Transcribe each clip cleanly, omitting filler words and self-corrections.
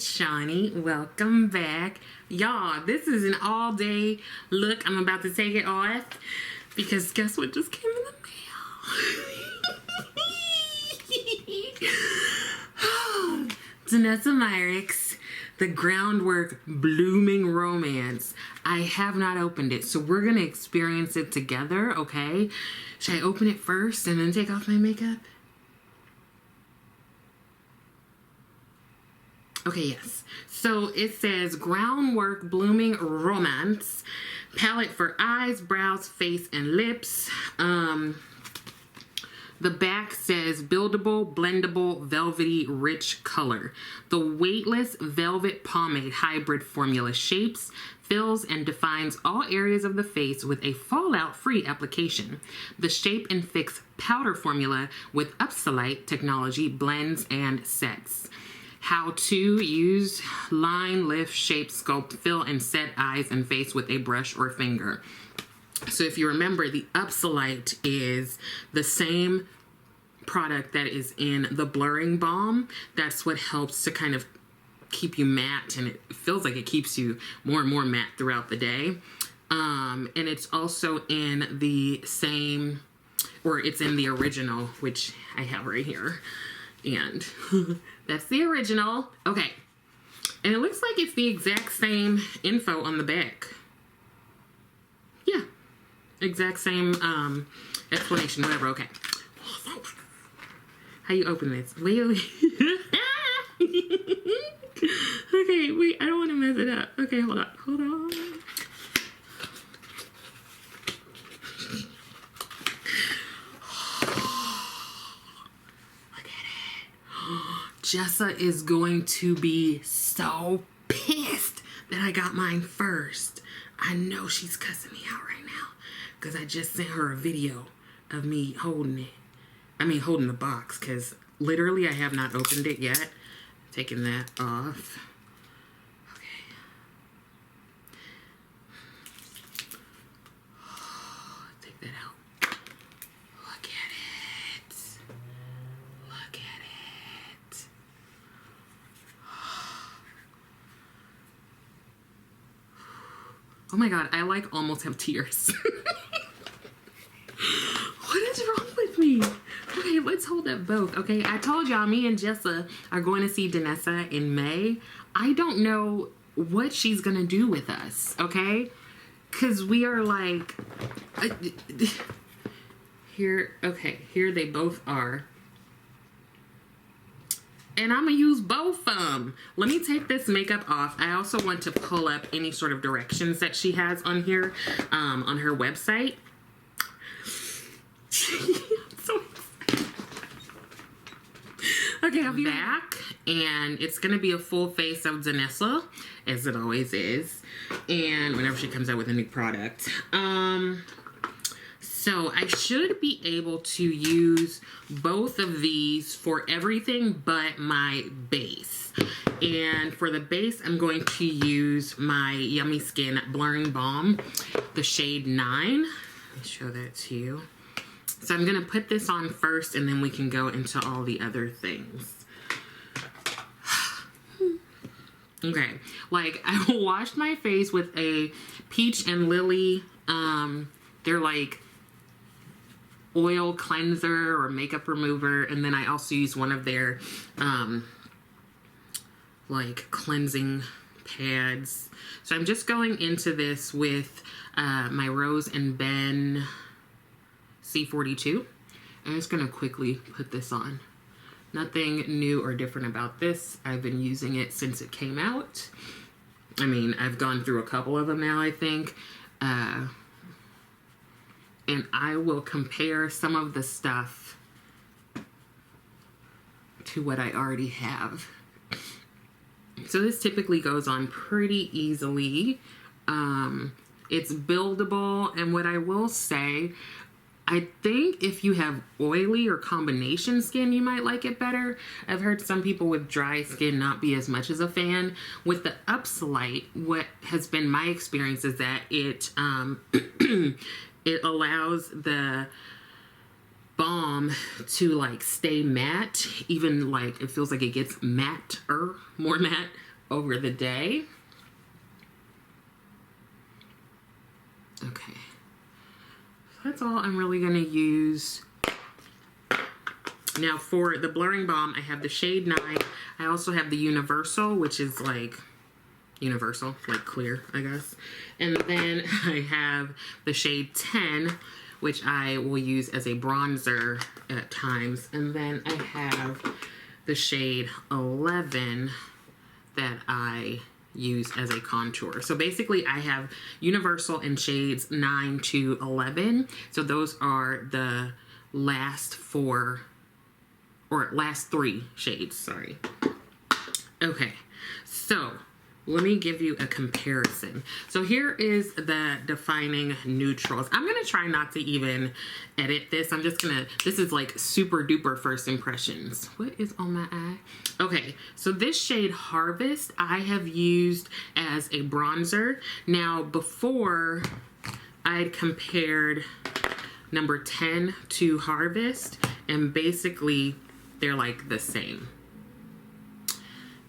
Shawnee. Welcome back. Y'all, this is an all-day look. I'm about to take it off because guess what just came in the mail? Danessa Myricks, the Groundwork Blooming Romance. I have not opened it, so we're going to experience it together, okay? Should I open it first and then take off my makeup? Okay, yes. So it says Groundwork Blooming Romance. Palette for eyes, brows, face, and lips. The back says buildable, blendable, velvety, rich color. The weightless velvet pomade hybrid formula shapes, fills, and defines all areas of the face with a fallout-free application. The shape and fix powder formula with Upsilite technology blends and sets. How to use line, lift, shape, sculpt, fill, and set eyes and face with a brush or finger. So if you remember, the Upsilite is the same product that is in the blurring balm. That's what helps to kind of keep you matte, and it feels like it keeps you more and more matte throughout the day. And it's also in the same, or it's in the original, which I have right here. And that's the original. Okay. And it looks like it's the exact same info on the back. Yeah. Exact same explanation, whatever. Okay. How you open this? Wait. Okay, wait. I don't want to mess it up. Okay, hold on. Hold on. Jessa is going to be so pissed that I got mine first. I know she's cussing me out right now because I just sent her a video of me holding it. I mean, holding the box, because literally I have not opened it yet. Taking that off. Okay. Take that out. Look at it. Look at it. Oh my god, I like almost have tears. What is wrong with me? Okay, let's hold up both. Okay, I told y'all me and Jessa are going to see Danessa in May. I don't know what she's gonna do with us, okay? Because we are like, here, okay, here they both are. And I'm gonna use both of them. Let me take this makeup off. I also want to pull up any sort of directions that she has on here, on her website. I'm so excited. Okay, I'll be back, and it's gonna be a full face of Danessa, as it always is, and whenever she comes out with a new product. So I should be able to use both of these for everything but my base. And for the base, I'm going to use my Yummy Skin Blurring Balm, the shade 9. Let me show that to you. So I'm going to put this on first, and then we can go into all the other things. Okay, like I washed my face with a Peach and Lily, they're like oil cleanser or makeup remover, and then I also use one of their like cleansing pads. So I'm just going into this with my Rose and Ben C42. I'm just gonna quickly put this on. Nothing new or different about this. I've been using it since it came out. I mean, I've gone through a couple of them now, I think. And I will compare some of the stuff to what I already have. So this typically goes on pretty easily. It's buildable, and what I will say, I think if you have oily or combination skin, you might like it better. I've heard some people with dry skin not be as much as a fan. With the Upsilite, what has been my experience is that it it allows the balm to like stay matte, even like it feels like it gets matter, more matte over the day. Okay, so that's all I'm really gonna use. Now for the blurring balm, I have the shade 9. I also have the universal, which is like universal, like clear, I guess. And then I have the shade 10, which I will use as a bronzer at times. And then I have the shade 11 that I use as a contour. So basically I have universal in shades 9 to 11. So those are the last 4, or last 3 shades, sorry. Okay, so let me give you a comparison. So here is the Defining Neutrals. I'm gonna try not to even edit this. I'm just gonna, this is like super duper first impressions. What is on my eye? Okay, so this shade Harvest, I have used as a bronzer. Now before, I'd compared number 10 to Harvest, and basically they're like the same.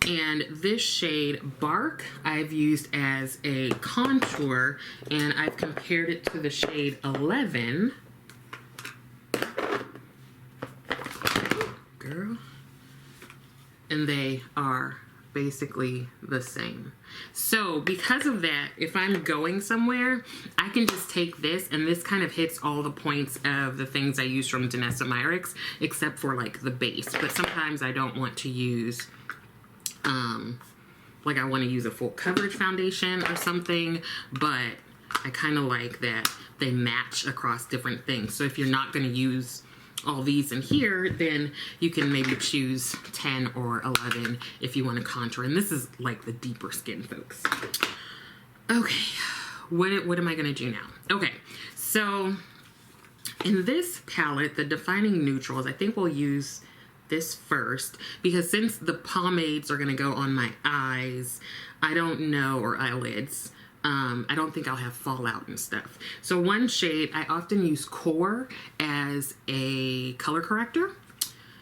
And this shade Bark I've used as a contour, and I've compared it to the shade 11. Girl. And they are basically the same. So because of that, if I'm going somewhere, I can just take this, and this kind of hits all the points of the things I use from Danessa Myricks, except for like the base. But sometimes I don't want to use, like I want to use a full coverage foundation or something, but I kind of like that they match across different things. So if you're not going to use all these in here, then you can maybe choose 10 or 11 if you want to contour. And this is like the deeper skin, folks. Okay, what am I going to do now? Okay, so in this palette, the Defining Neutrals, I think we'll use this first, because since the pomades are going to go on my eyes, I don't know, or eyelids, I don't think I'll have fallout and stuff. So one shade, I often use Core as a color corrector.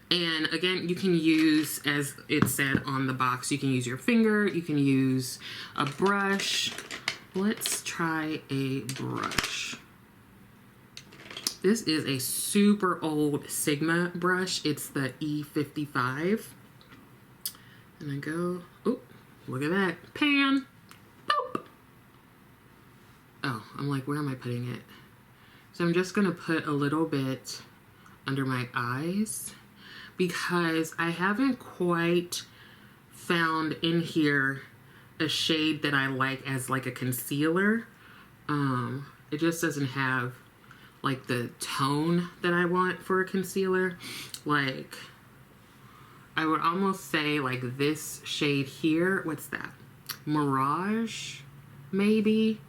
And again, you can use, as it said on the box, you can use your finger, you can use a brush. Let's try a brush. This is a super old Sigma brush. It's the E55. And I go, oh, look at that, pan. Boop. Oh, I'm like, where am I putting it? So I'm just gonna put a little bit under my eyes, because I haven't quite found in here a shade that I like as like a concealer. It just doesn't have like the tone that I want for a concealer. Like, I would almost say like this shade here, what's that? Mirage, maybe?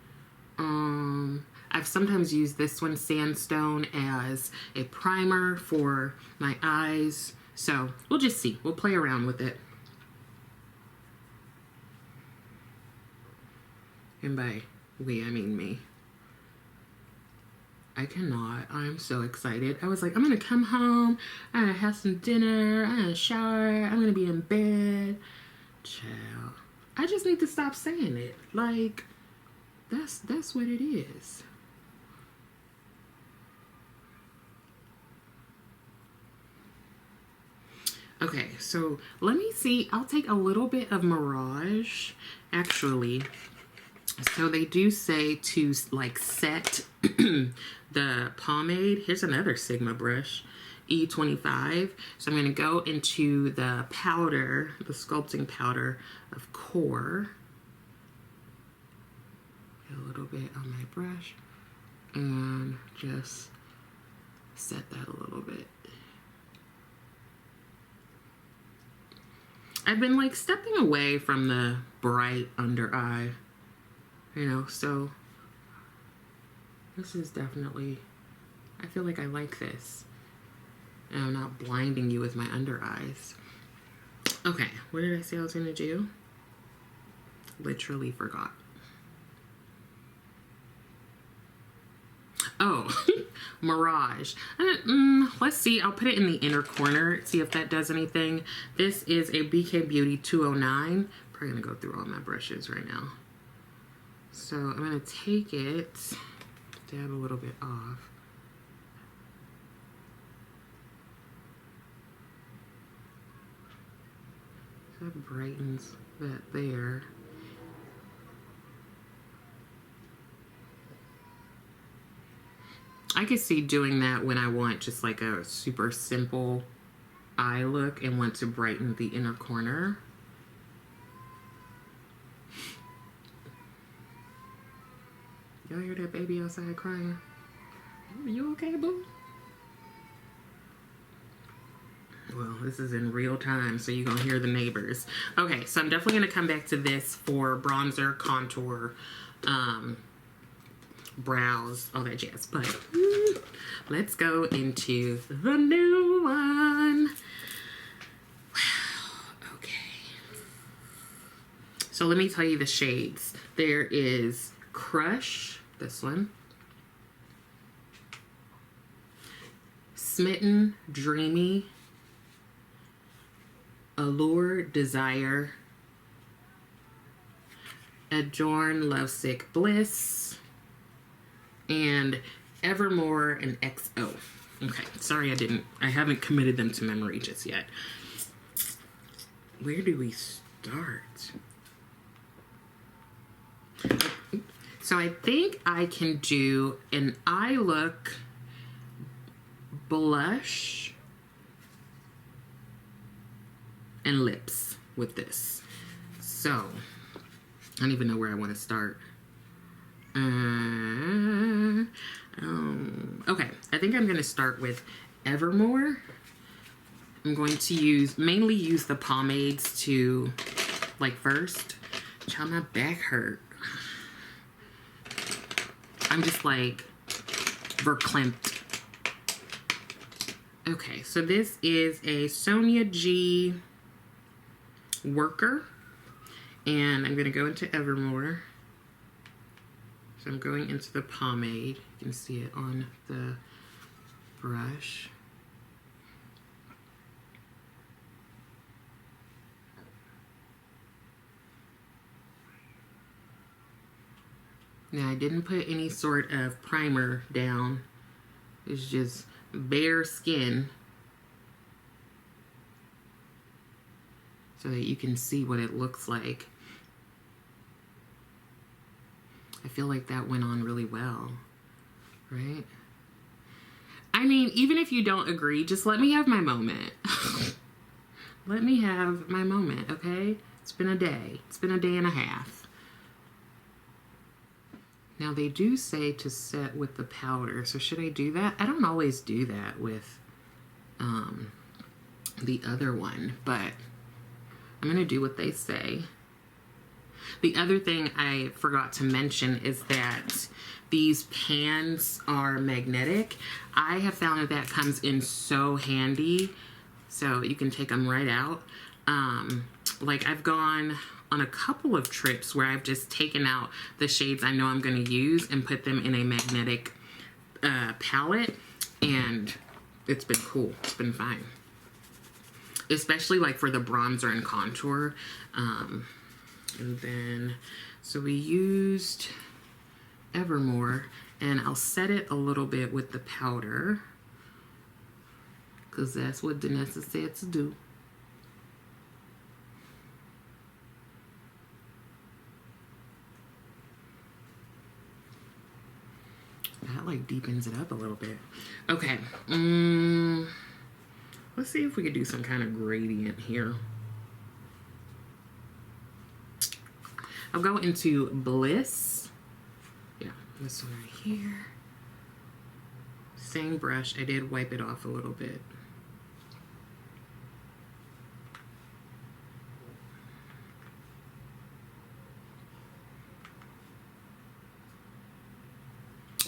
I've sometimes used this one, Sandstone, as a primer for my eyes. So we'll just see, we'll play around with it. And by we, I mean me. I cannot. I'm so excited. I was like, I'm gonna come home, I'm gonna have some dinner, I'm gonna shower, I'm gonna be in bed. Child. I just need to stop saying it. Like, that's what it is. Okay, so let me see. I'll take a little bit of Mirage, actually. So they do say to like set the pomade. Here's another Sigma brush, E25. So I'm going to go into the powder, the sculpting powder of Core. Get a little bit on my brush and just set that a little bit. I've been like stepping away from the bright under eye, you know, so this is definitely, I feel like I like this. And I'm not blinding you with my under eyes. Okay, what did I say I was gonna do? Literally forgot. Oh, Mirage. Let's see, I'll put it in the inner corner, see if that does anything. This is a BK Beauty 209 probably gonna go through all my brushes right now. So I'm gonna take it, dab a little bit off. That brightens that there. I could see doing that when I want just like a super simple eye look and want to brighten the inner corner. Y'all hear that baby outside crying? You okay, boo? Well, this is in real time, so you're gonna hear the neighbors. Okay, so I'm definitely gonna come back to this for bronzer, contour, brows, all that jazz. But let's go into the new one. Wow, okay. So let me tell you the shades. There is Crush, this one. Smitten, Dreamy. Allure, Desire. Adorn, Lovesick, Bliss. And Evermore and XO. Okay, sorry I haven't committed them to memory just yet. Where do we start? So I think I can do an eye look, blush, and lips with this. So I don't even know where I want to start. Okay, I think I'm going to start with Evermore. I'm going to mainly use the pomades to, like, first. Child, my back hurt. I'm just like verklempt. Okay, so this is a Sonia G Worker, and I'm going to go into Evermore. So I'm going into the pomade. You can see it on the brush. Now I didn't put any sort of primer down. It's just bare skin so that you can see what it looks like. I feel like that went on really well, right? I mean, even if you don't agree, just let me have my moment. Let me have my moment, okay? It's been a day. It's been a day and a half. Now, they do say to set with the powder, so should I do that? I don't always do that with the other one, but I'm going to do what they say. The other thing I forgot to mention is that these pans are magnetic. I have found that that comes in so handy, so you can take them right out. Like, I've gone on a couple of trips where I've just taken out the shades I know I'm going to use and put them in a magnetic palette, and it's been cool. It's been fine. Especially like for the bronzer and contour. And then, so we used Evermore, and I'll set it a little bit with the powder, because that's what Danessa said to do. That like deepens it up a little bit. Okay, let's see if we could do some kind of gradient here. I'll go into Bliss. Yeah, this one right here. Same brush. I did wipe it off a little bit.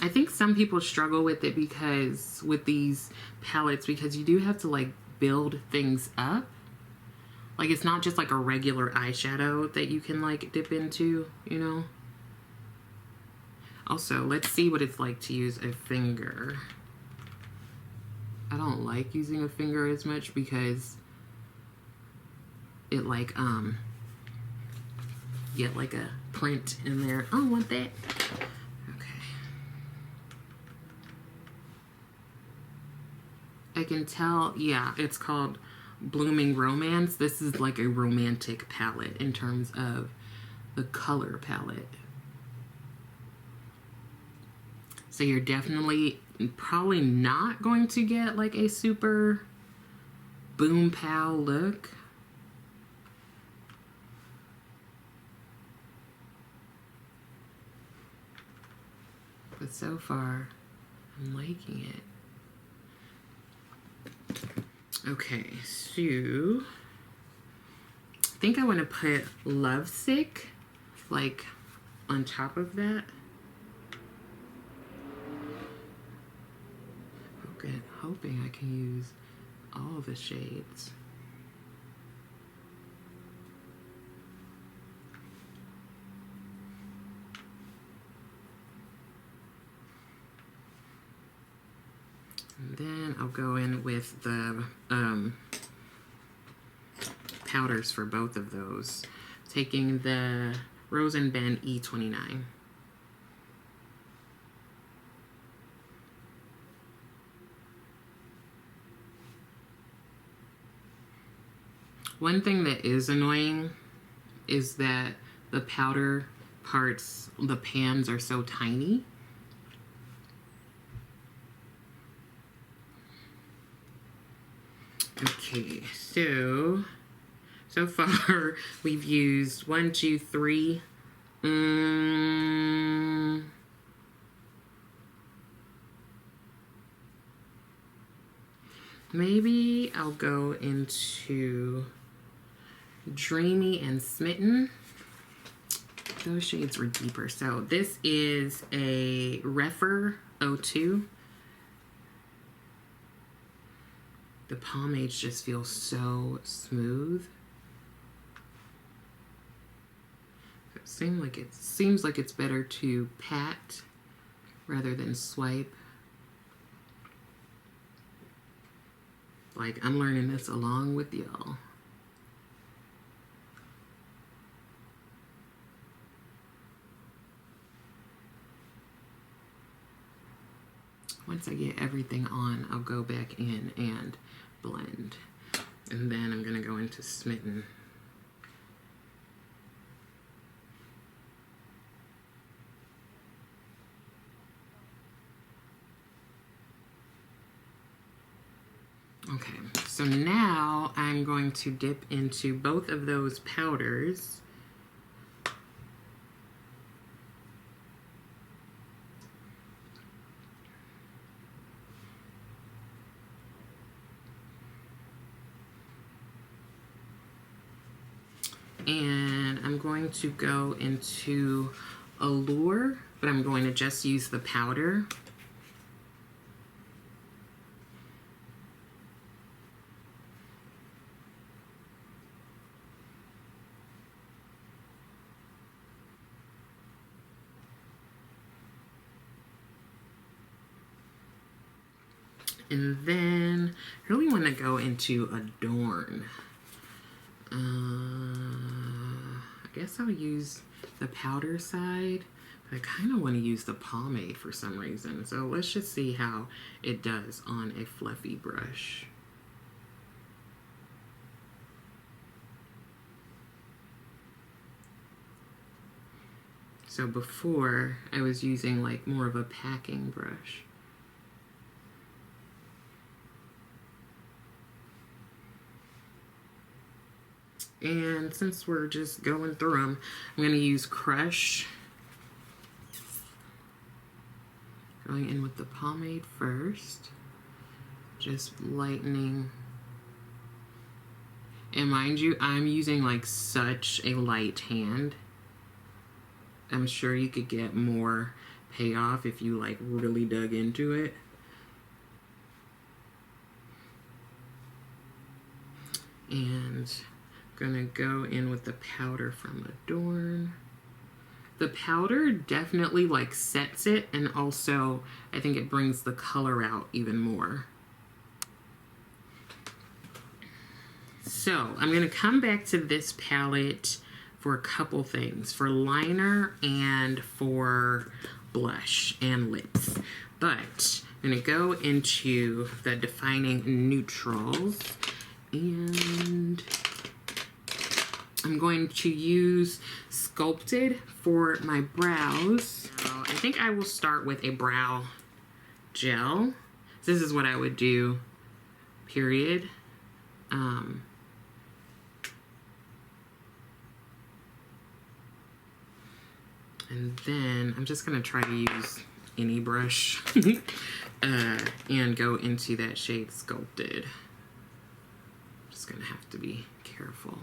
I think some people struggle with it because with these palettes, because you do have to like build things up. Like, it's not just like a regular eyeshadow that you can like dip into, you know? Also, let's see what it's like to use a finger. I don't like using a finger as much because it like get like a print in there. I don't want that. Okay. I can tell, yeah, it's called Blooming Romance. This is like a romantic palette in terms of the color palette. So you're definitely probably not going to get like a super boom pow look. But so far, I'm liking it. Okay, so I think I want to put Lovesick like on top of that. Okay, hoping I can use all the shades. And then I'll go in with the powders for both of those. Taking the Rose and Ben E29. One thing that is annoying is that the powder parts, the pans are so tiny. Okay, so far we've used 1, 2, 3. Maybe I'll go into Dreamy and Smitten. Those shades were deeper. So this is a Refer 02. The pomades just feel so smooth. It seems like it's better to pat rather than swipe. Like, I'm learning this along with y'all. Once I get everything on, I'll go back in and blend. And then I'm gonna go into Smitten. Okay, so now I'm going to dip into both of those powders. And I'm going to go into Allure, but I'm going to just use the powder. And then I really want to go into Adorn. I guess I'll use the powder side, but I kind of want to use the pomade for some reason. So let's just see how it does on a fluffy brush. So before, I was using like more of a packing brush. And since we're just going through them, I'm going to use Crush. Going in with the pomade first. Just lightening. And mind you, I'm using like such a light hand. I'm sure you could get more payoff if you like really dug into it. And gonna go in with the powder from Adorn. The powder definitely like sets it, and also I think it brings the color out even more. So I'm gonna come back to this palette for a couple things, for liner and for blush and lips. But I'm gonna go into the Defining Neutrals, and I'm going to use Sculpted for my brows. So I think I will start with a brow gel. This is what I would do, period. And then I'm just gonna try to use any brush and go into that shade Sculpted. Just gonna have to be careful.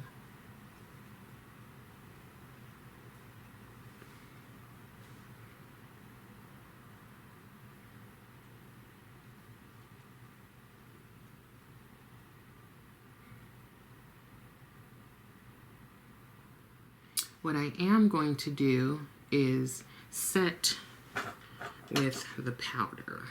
What I am going to do is set with the powder.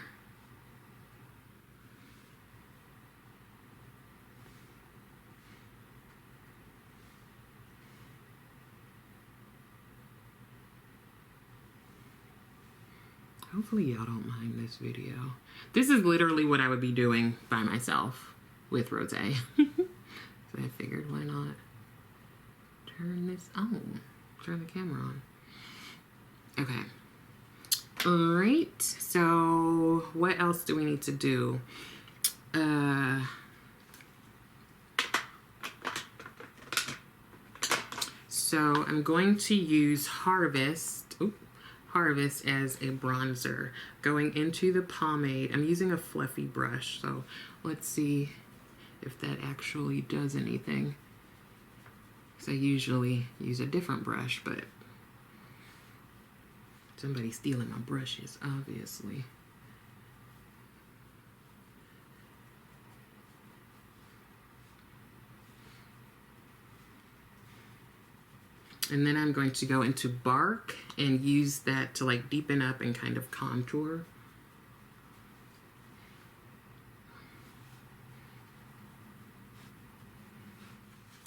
Hopefully y'all don't mind this video. This is literally what I would be doing by myself with rosé. So I figured, why not turn this on? Turn the camera on. Okay. All right. So what else do we need to do? So I'm going to use Harvest as a bronzer. Going into the pomade. I'm using a fluffy brush, so let's see if that actually does anything. So I usually use a different brush, but somebody's stealing my brushes, obviously. And then I'm going to go into Bark and use that to like deepen up and kind of contour.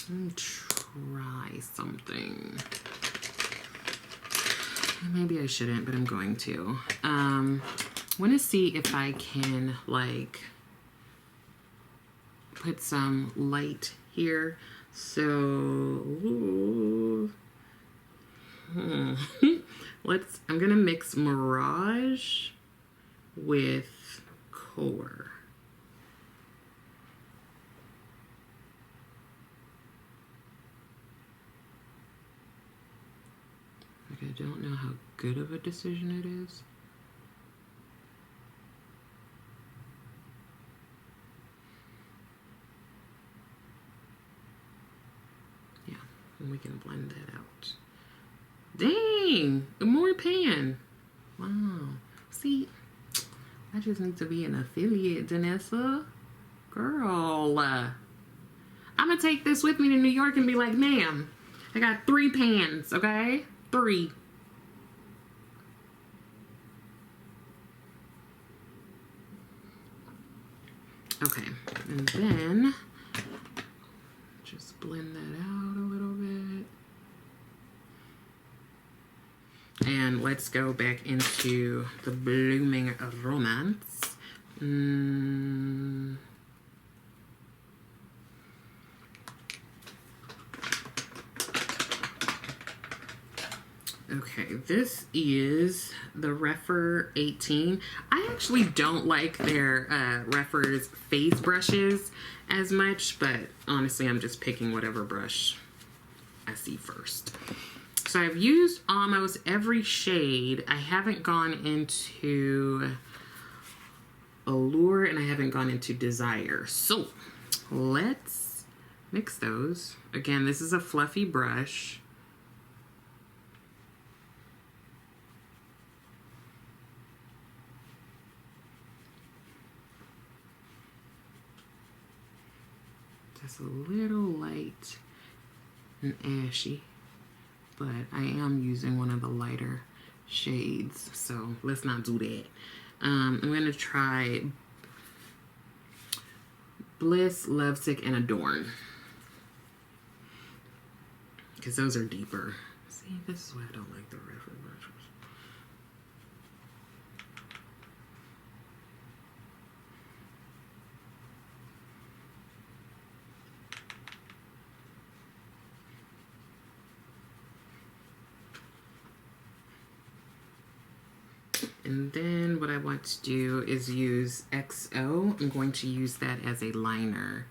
Let me try something. Maybe I shouldn't, but I'm going to. I want to see if I can like put some light here. So I'm gonna mix Mirage with Core. Like, I don't know how good of a decision it is. Yeah, and we can blend that out. Dang, more pan. Wow. See, I just need to be an affiliate, Danessa. Girl. I'm gonna take this with me to New York and be like, ma'am, I got 3 pans, okay? 3. Okay, and then just blend that out a little bit. And let's go back into the Blooming Romance. Okay, this is the Rephr 18. I actually don't like their Rephrs face brushes as much, but honestly, I'm just picking whatever brush I see first. So I've used almost every shade. I haven't gone into Allure and I haven't gone into Desire. So let's mix those. Again, this is a fluffy brush. Just a little light and ashy, but I am using one of the lighter shades, so let's not do that. I'm gonna try Bliss, Lovesick, and Adorn, because those are deeper. See, this is why I don't like the reference brushes. And then what I want to do is use XO. I'm going to use that as a liner.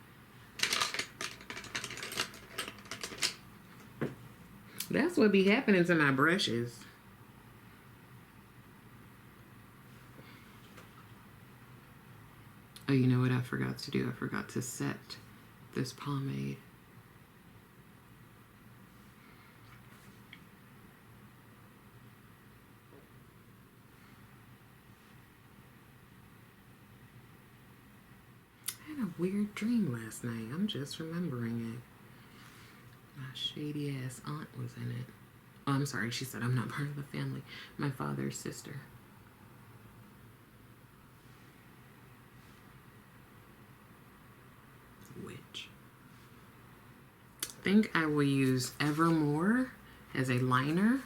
That's what be happening to my brushes. Oh, you know what I forgot to do? I forgot to set this pomade. I had a weird dream last night. I'm just remembering it. My shady ass aunt was in it. Oh, I'm sorry. She said I'm not part of the family. My father's sister. Witch. I think I will use Evermore as a liner.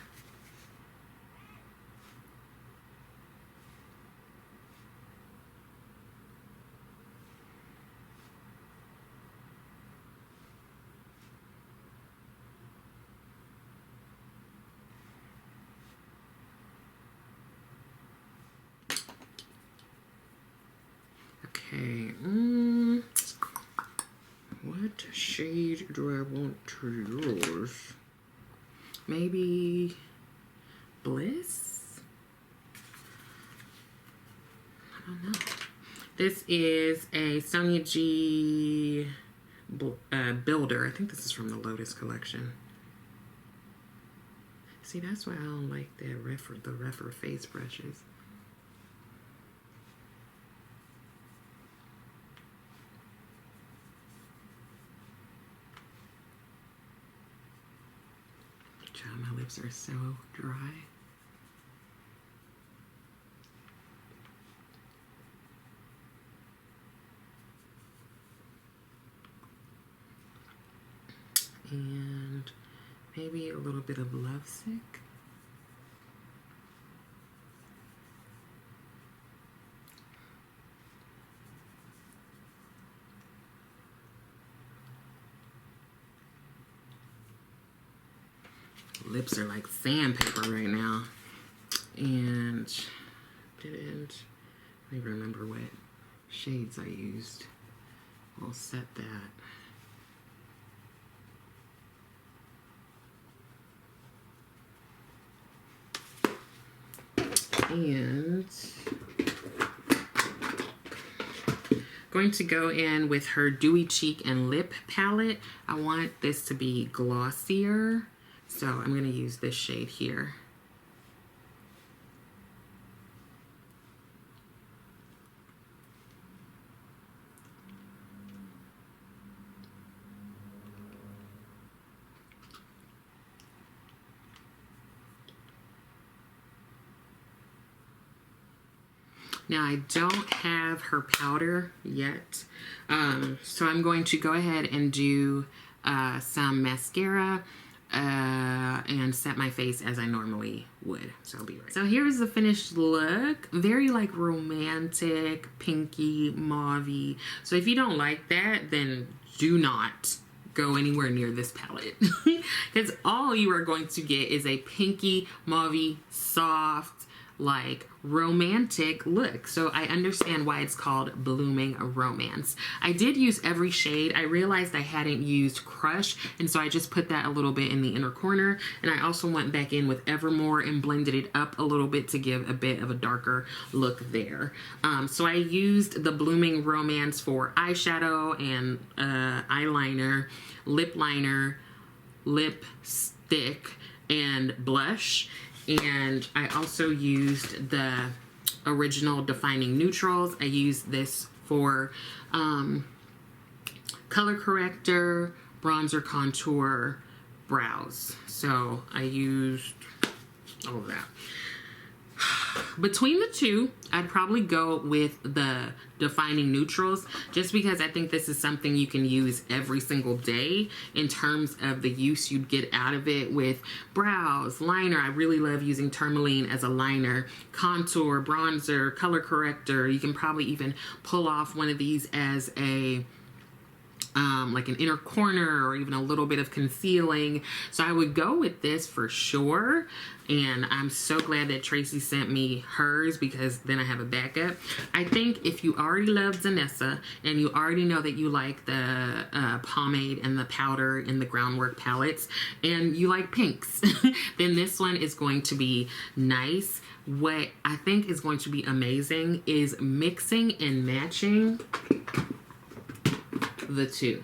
Okay, what shade do I want to use? Maybe Bliss? I don't know. This is a Sonia G Builder. I think this is from the Lotus collection. See, that's why I don't like the Refer face brushes. My lips are so dry. And maybe a little bit of Lovesick. Lips are like sandpaper right now. And didn't even remember what shades I used. I'll set that. And going to go in with her Dewy Cheek and Lip palette. I want this to be glossier. So I'm going to use this shade here. Now I don't have her powder yet, so I'm going to go ahead and do some mascara and set my face as I normally would. So I'll be right. So here's the finished look. Very like romantic, pinky, mauvey. So if you don't like that, then do not go anywhere near this palette. Because all you are going to get is a pinky, mauvey, soft, like romantic look. So I understand why it's called Blooming Romance. I did use every shade. I realized I hadn't used Crush, and so I just put that a little bit in the inner corner. And I also went back in with Evermore and blended it up a little bit to give a bit of a darker look there. So I used the Blooming Romance for eyeshadow and eyeliner, lip liner, lipstick, and blush. And I also used the original Defining Neutrals. I used this for color corrector, bronzer, contour, brows. So I used all of that. Between the two, I'd probably go with the Defining Neutrals, just because I think this is something you can use every single day in terms of the use you'd get out of it with brows, liner. I really love using tourmaline as a liner, contour, bronzer, color corrector. You can probably even pull off one of these as a like an inner corner or even a little bit of concealing. So I would go with this for sure. And I'm so glad that Tracy sent me hers, because then I have a backup. I think if you already love Danessa and you already know that you like the pomade and the powder in the Groundwork palettes and you like pinks, then this one is going to be nice. What I think is going to be amazing is mixing and matching the two.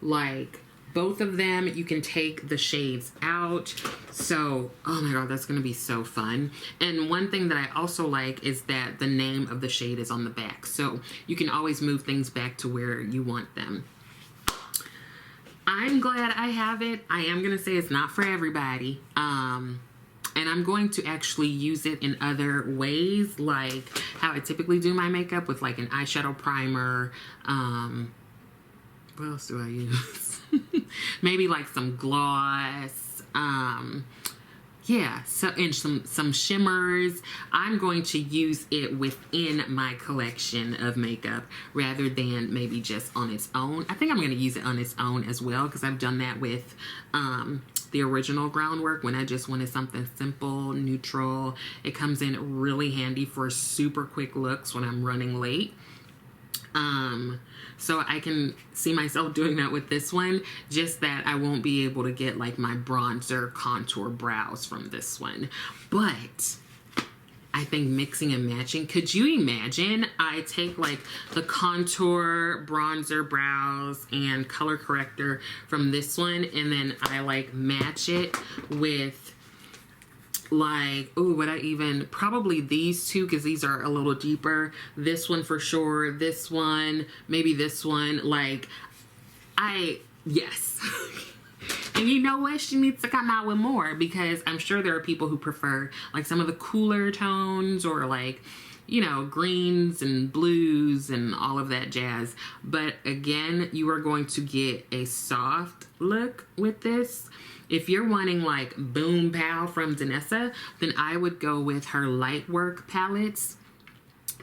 Like, both of them, you can take the shades out. So, oh my god, that's gonna be so fun. And one thing that I also like is that the name of the shade is on the back, so you can always move things back to where you want them. I'm glad I have it. I am gonna say it's not for everybody. And I'm going to actually use it in other ways, like how I typically do my makeup with like an eyeshadow primer. What else do I use? Maybe like some gloss. Yeah, so, and some shimmers. I'm going to use it within my collection of makeup rather than maybe just on its own. I think I'm going to use it on its own as well, because I've done that with the original Groundwork when I just wanted something simple, neutral. It comes in really handy for super quick looks when I'm running late. So I can see myself doing that with this one, just that I won't be able to get like my bronzer contour brows from this one. But I think mixing and matching, could you imagine I take like the contour, bronzer, brows, and color corrector from this one, and then I like match it with like, oh, would I even, probably these two, because these are a little deeper. This one for sure, this one, maybe this one, like, yes. And you know what? She needs to come out with more, because I'm sure there are people who prefer like some of the cooler tones, or like, you know, greens and blues and all of that jazz. But again, you are going to get a soft look with this. If you're wanting like boom pow from Danessa, then I would go with her Lightwork palettes.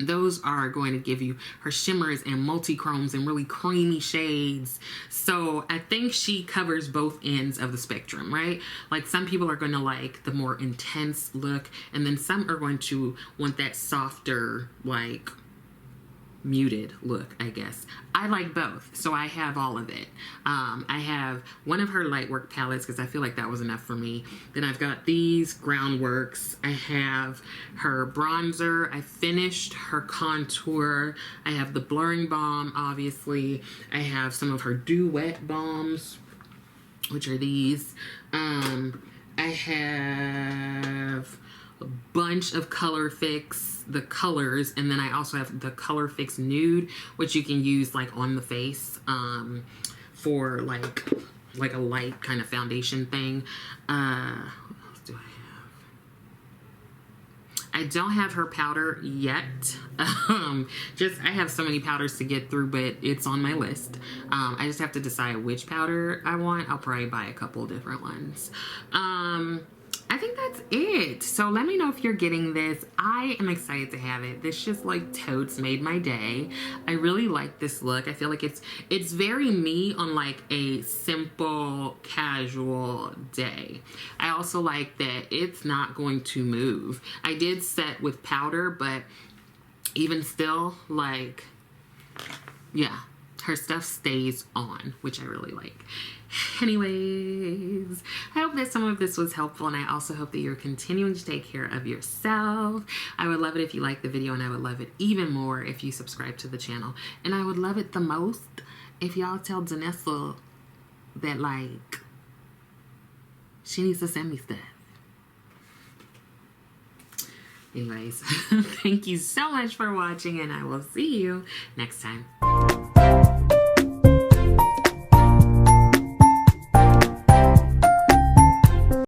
Those are going to give you her shimmers and multi-chromes and really creamy shades. So I think she covers both ends of the spectrum, right? Like, some people are going to like the more intense look, and then some are going to want that softer, like, muted look, I guess. I like both, so I have all of it. I have one of her Lightwork palettes, because I feel like that was enough for me. Then I've got these Groundworks. I have her bronzer. I finished her contour. I have the blurring balm, obviously. I have some of her duet balms, which are these. I have a bunch of CoverFX, the colors, and then I also have the CoverFix Nude, which you can use like on the face for like a light kind of foundation thing. What else do I have? I don't have her powder yet. I have so many powders to get through, but it's on my list. I just have to decide which powder I want. I'll probably buy a couple different ones. I think that's it. So let me know if you're getting this. I am excited to have it. This just like totes made my day. I really like this look. I feel like it's very me on like a simple, casual day. I also like that it's not going to move. I did set with powder, but even still, like, yeah, her stuff stays on, which I really like. Anyways, I hope that some of this was helpful, and I also hope that you're continuing to take care of yourself. I would love it if you liked the video, and I would love it even more if you subscribe to the channel. And I would love it the most if y'all tell Danessa that, like, she needs to send me stuff. Anyways, thank you so much for watching, and I will see you next time.